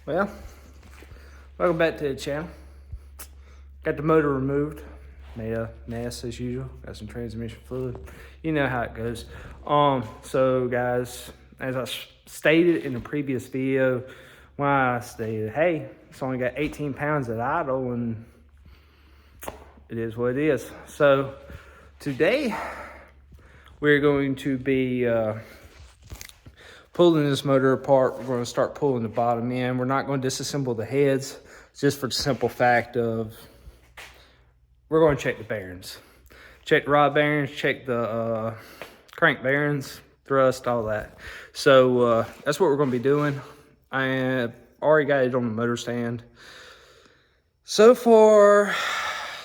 Well, welcome back to the channel. Got the motor removed. Made a mess as usual. Got some transmission fluid. You know how it goes. So guys, as I stated in the previous video, when I stated, hey, it's only got 18 pounds at idle, and it is what it is. So today we're going to be pulling this motor apart. We're going to start pulling the bottom end. We're not going to disassemble the heads, just for the simple fact of we're going to check the bearings. Check the rod bearings, check the crank bearings, thrust, all that. So that's what we're going to be doing. I already got it on the motor stand. So far,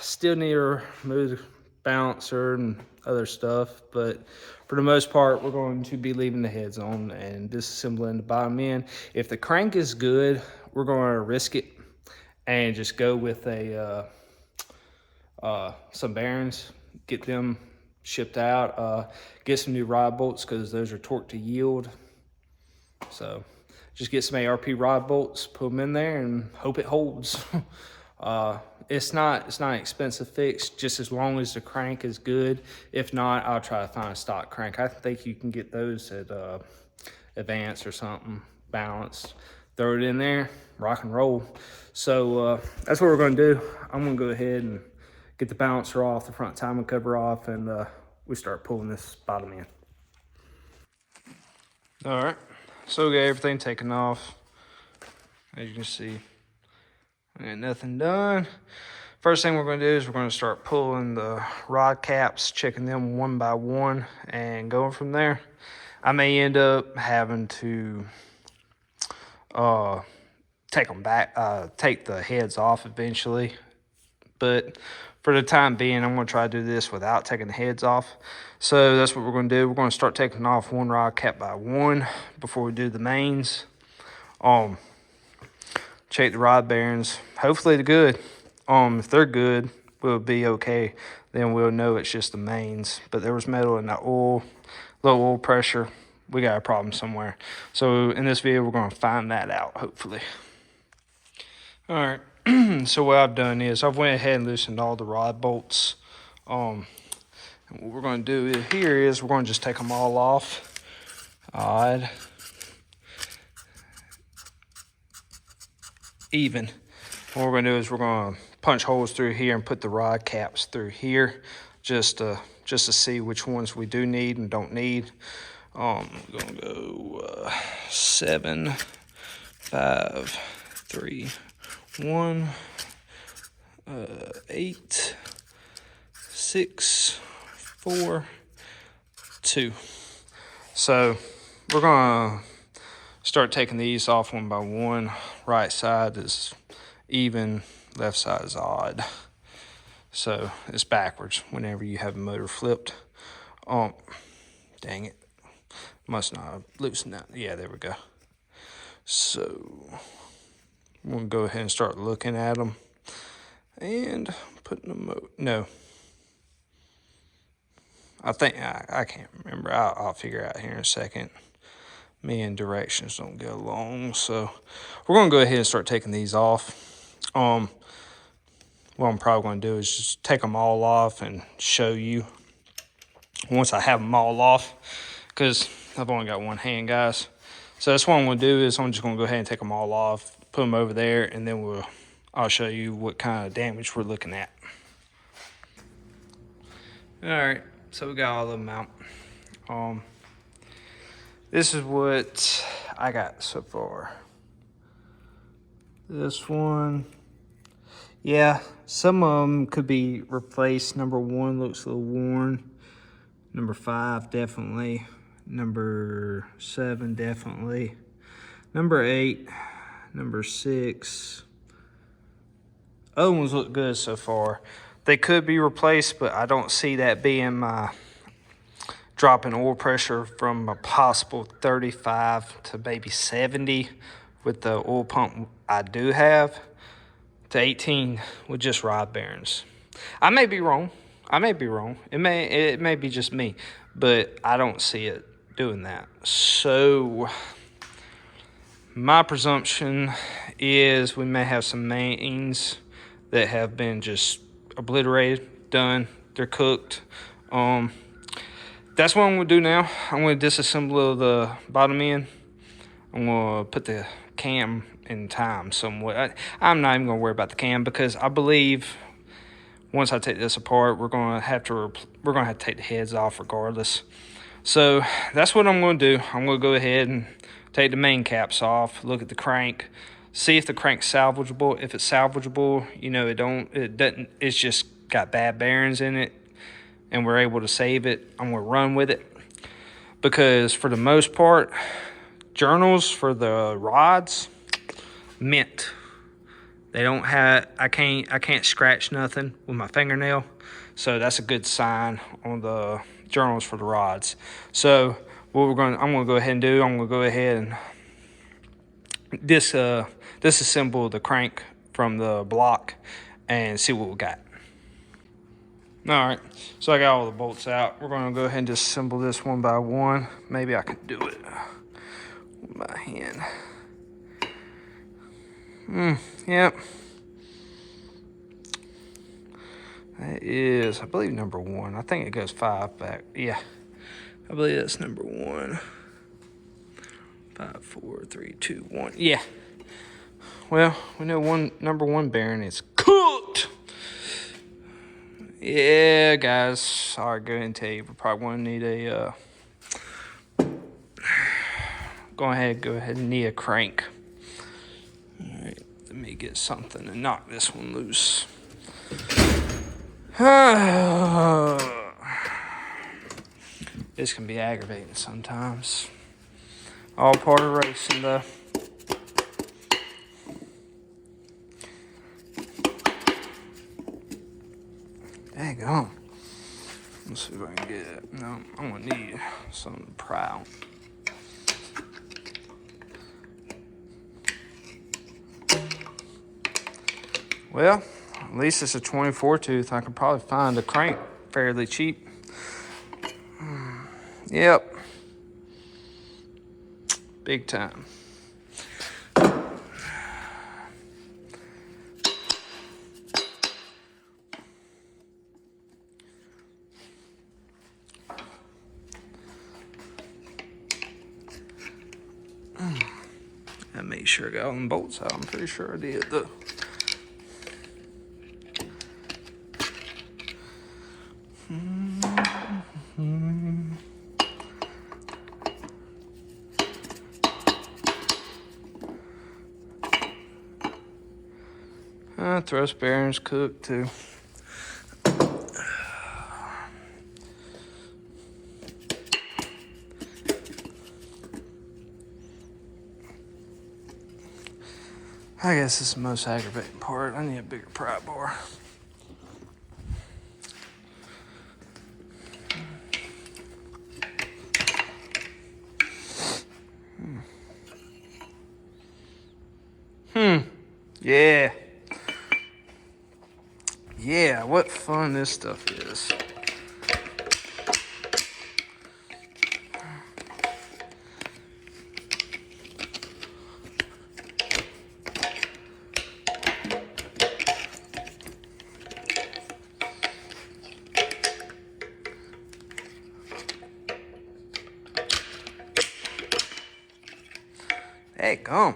still need to remove the balancer and other stuff, but for the most part, we're going to be leaving the heads on and disassembling the bottom end. If the crank is good, we're going to risk it and just go with some bearings, get them shipped out, get some new rod bolts because those are torqued to yield. So just get some ARP rod bolts, put them in there, and hope it holds. It's not an expensive fix, just as long as the crank is good. If not, I'll try to find a stock crank. I think you can get those at Advance or something, balanced. Throw it in there, rock and roll. So that's what we're going to do. I'm going to go ahead and get the balancer off, the front timing cover off, and we start pulling this bottom end. All right, so we got everything taken off. As you can see, I got nothing done. First thing we're going to do is we're going to start pulling the rod caps, checking them one by one, and going from there. I may end up having to take them back, take the heads off eventually, but for the time being, I'm going to try to do this without taking the heads off. So that's what we're going to do. We're going to start taking off one rod cap by one before we do the mains. Check the rod bearings. Hopefully they're good. If they're good, we'll be okay. Then we'll know it's just the mains. But there was metal in the oil, low oil pressure. We got a problem somewhere. So in this video, we're going to find that out, hopefully. All right. So what I've done is I've went ahead and loosened all the rod bolts. And what we're going to do here is we're going to just take them all off. Odd. Even. What we're going to do is we're going to punch holes through here and put the rod caps through here just to see which ones we do need and don't need. We're going to go 7, 5, 3, 1, 8, 6, 4, 2. So we're going to start taking these off one by one. Right side is even, left side is odd. So it's backwards whenever you have a motor flipped. Dang it. Must not have loosened that. Yeah, there we go. So we'll go ahead and start looking at them and putting them, no. I think, I can't remember. I'll figure out here in a second. Me and directions don't get along, so we're going to go ahead and start taking these off. What I'm probably going to do is just take them all off and show you once I have them all off, because I've only got one hand, guys. So that's what I'm going to do is I'm just going to go ahead and take them all off, put them over there, and then I'll show you what kind of damage we're looking at. All right, so we got all of them out. This is what I got so far. This one, yeah, some of them could be replaced. Number 1 looks a little worn. Number 5, definitely. Number 7, definitely. Number 8, number 6. Other ones look good so far. They could be replaced, but I don't see that being my drop in oil pressure from a possible 35 to maybe 70 with the oil pump I do have, to 18 with just rod bearings. I may be wrong. It may be just me, but I don't see it doing that. So my presumption is we may have some mains that have been just obliterated, done, they're cooked. That's what I'm gonna do now. I'm gonna disassemble the bottom end. I'm gonna put the cam in time somewhat. I'm not even gonna worry about the cam because I believe once I take this apart, we're gonna have to take the heads off regardless. So that's what I'm gonna do. I'm gonna go ahead and take the main caps off, look at the crank, see if the crank's salvageable. If it's salvageable, you know, it's just got bad bearings in it and we're able to save it, I'm gonna run with it. Because for the most part, journals for the rods, mint. They don't have, I can't scratch nothing with my fingernail. So that's a good sign on the journals for the rods. So what I'm gonna go ahead and do, I'm gonna go ahead and disassemble the crank from the block and see what we got. All right, so I got all the bolts out. We're gonna go ahead and disassemble this one by one. Maybe I could do it with my hand. Yep. That is, I believe, number one. I think it goes 5 back. Yeah, I believe that's number one. 5, 4, 3, 2, 1. Yeah. Well, we know number one bearing is cooked. Yeah, guys. Sorry, go ahead and tell you, we're probably going to need a. Go ahead and need a crank. All right, let me get something to knock this one loose. This can be aggravating sometimes. All part of racing, though. Dang on. Let's see if I can get it. No, I'm gonna need something to pry out. Well, at least it's a 24 tooth. I could probably find a crank fairly cheap. Yep. Big time. I made sure I got all them bolts out. I'm pretty sure I did, though. Thrust bearings cooked, too. I guess this is the most aggravating part. I need a bigger pry bar. Yeah. Yeah, what fun this stuff is. Hey, come.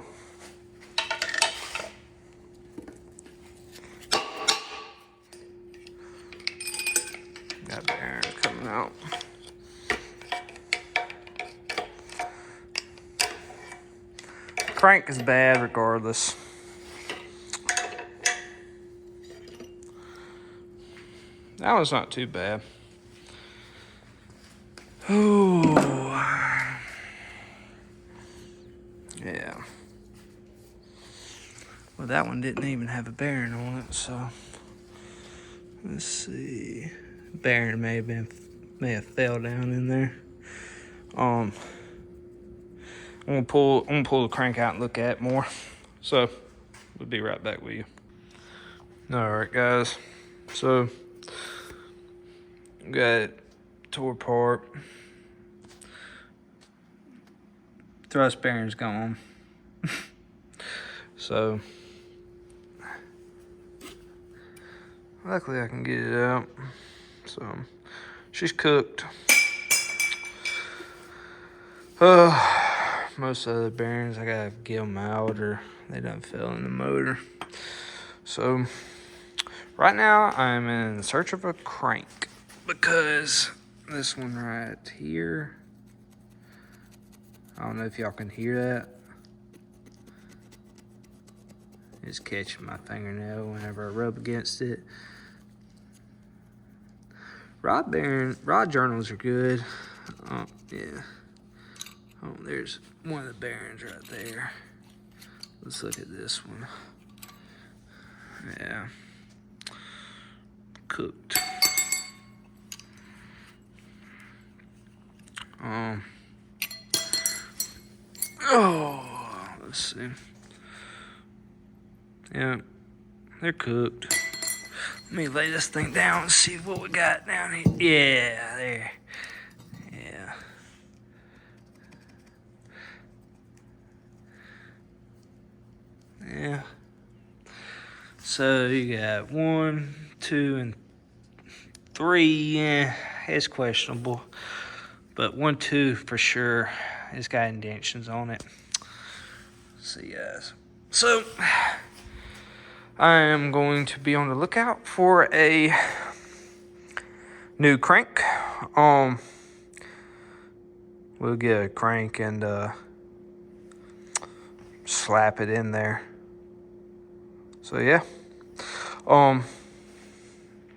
Got bearing coming out. Crank is bad regardless. That one's not too bad. Ooh. Yeah. Well, that one didn't even have a bearing on it, so let's see. Bearing may have fell down in there. I'm gonna pull the crank out and look at it more. So we'll be right back with you. All right, guys. So got it tore apart. Thrust bearing's gone. So luckily I can get it out. So she's cooked. Most of the bearings I gotta get them out or they done fell in the motor. So right now I'm in search of a crank because this one right here, I don't know if y'all can hear that. It's catching my fingernail whenever I rub against it. Rod journals are good. Oh, yeah. Oh, there's one of the bearings right there. Let's look at this one. Yeah. Cooked. Oh, let's see. Yeah, they're cooked. Let me lay this thing down and see what we got down here. Yeah, there. Yeah. Yeah. So you got 1, 2, and 3. Yeah, it's questionable. But 1, 2 for sure. It's got indentions on it. See, guys. So I am going to be on the lookout for a new crank. We'll get a crank and slap it in there. So yeah.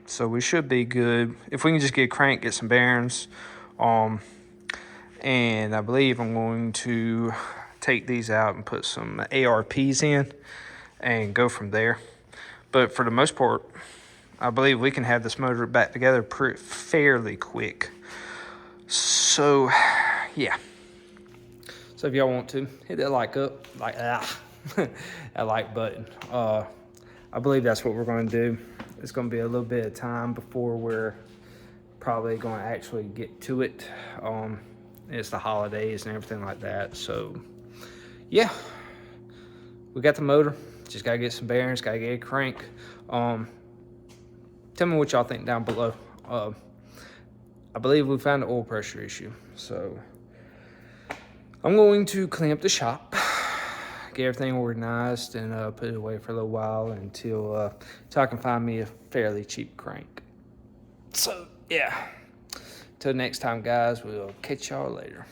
So we should be good if we can just get a crank, get some bearings. And I believe I'm going to take these out and put some ARPs in and go from there. But for the most part, I believe we can have this motor back together fairly quick. So, yeah. So if y'all want to, hit that like that like button. I believe that's what we're going to do. It's going to be a little bit of time before we're probably going to actually get to it. It's the holidays and everything like that. So, yeah. We got the motor. Just got to get some bearings. Got to get a crank. Tell me what y'all think down below. I believe we found an oil pressure issue. So, I'm going to clean up the shop. Get everything organized and put it away for a little while until I can find me a fairly cheap crank. So, yeah. Till next time, guys, we'll catch y'all later.